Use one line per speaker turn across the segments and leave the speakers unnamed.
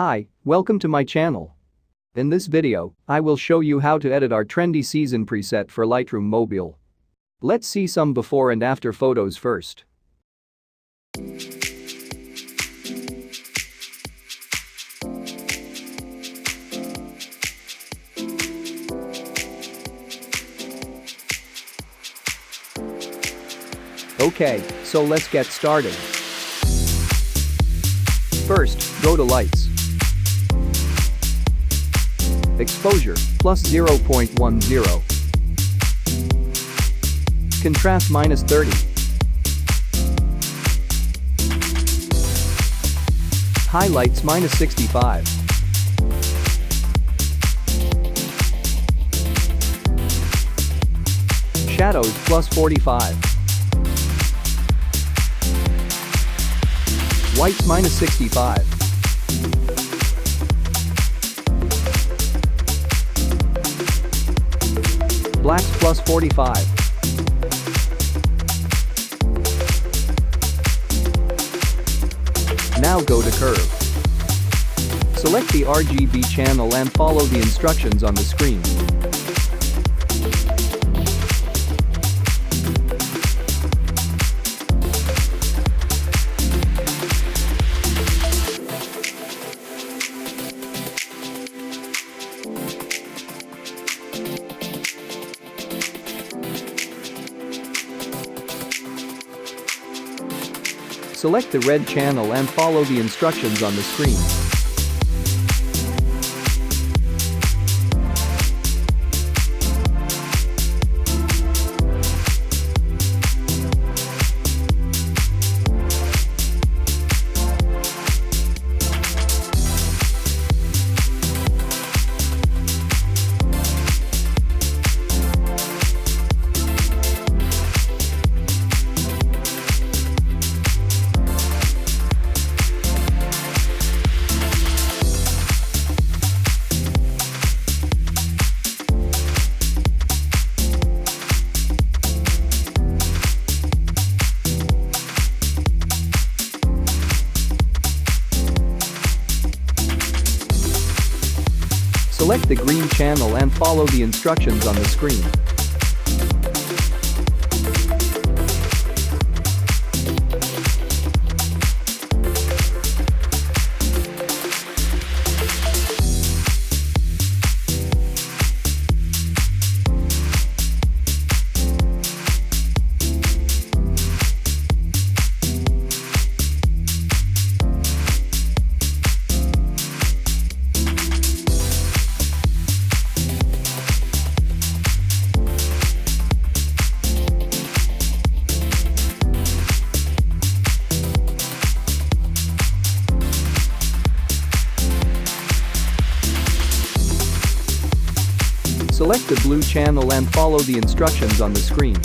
Hi, welcome to my channel. In this video, I will show you how to edit our Trendy season preset for Lightroom Mobile. Let's see some before and after photos first. Okay, so let's get started. First, go to Lights. Exposure, plus 0.10. Contrast, minus 30. Highlights, minus 65. Shadows, plus 45. Whites, minus 65. Blacks, plus 45. Now go to Curve. Select the RGB channel and follow the instructions on the screen. Select the red channel and follow the instructions on the screen. Select the green channel and follow the instructions on the screen. Select the blue channel and follow the instructions on the screen.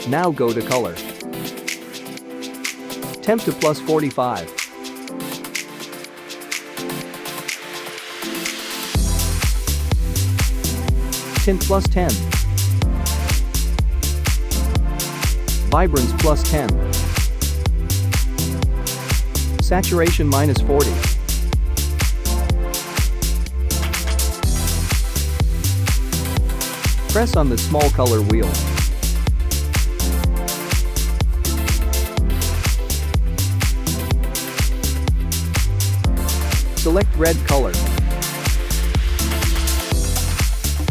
Now go to Color. Temp to plus 45. Tint plus 10. Vibrance plus 10. Saturation minus 40. Press on the small color wheel. Select red color.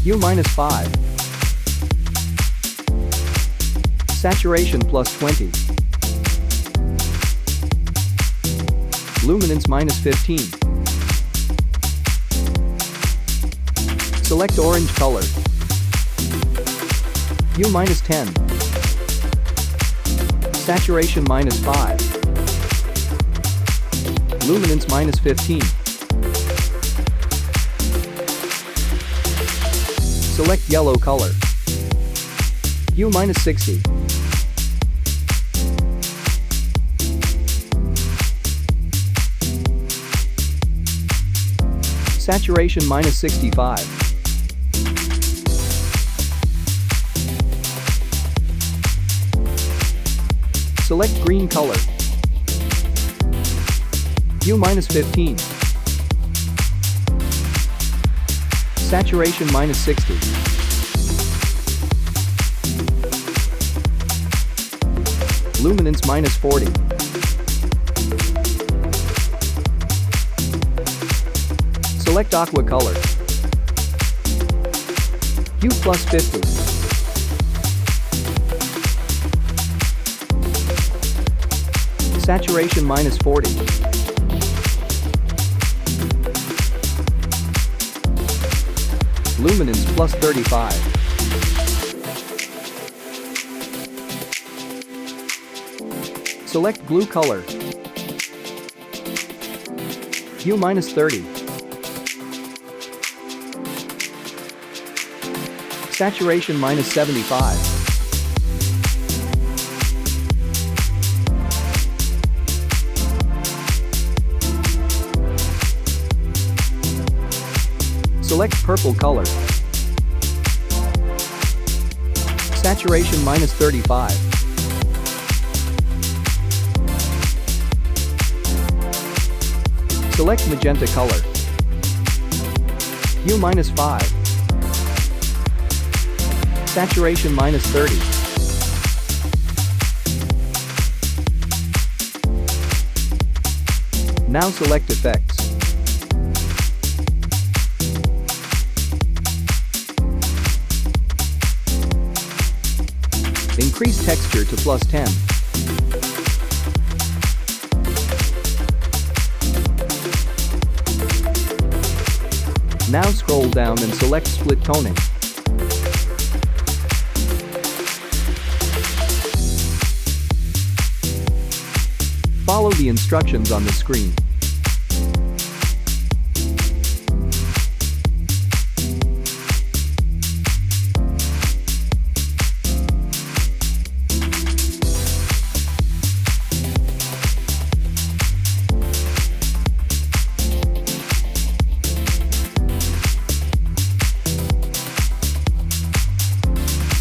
Hue minus 5. Saturation plus 20. Luminance minus 15. Select orange color. Hue minus 10. Saturation minus 5. Luminance -15. Select yellow color. Hue -60. Saturation -65. Select green color. Hue -15. Saturation -60. Luminance -40. Select aqua color. Hue +50. Saturation -40. Luminance +35. Select blue color. Hue -30. Saturation -75. Select purple color. Saturation -35. Select magenta color. Hue -5. Saturation -30. Now select effects. Increase texture to +10. Now scroll down and select split toning. Follow the instructions on the screen.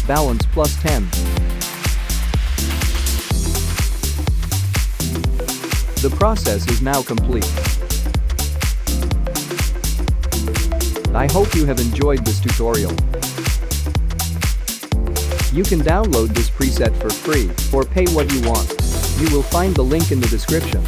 Balance +10. The process is now complete. I hope you have enjoyed this tutorial. You can download this preset for free or pay what you want. You will find the link in the description.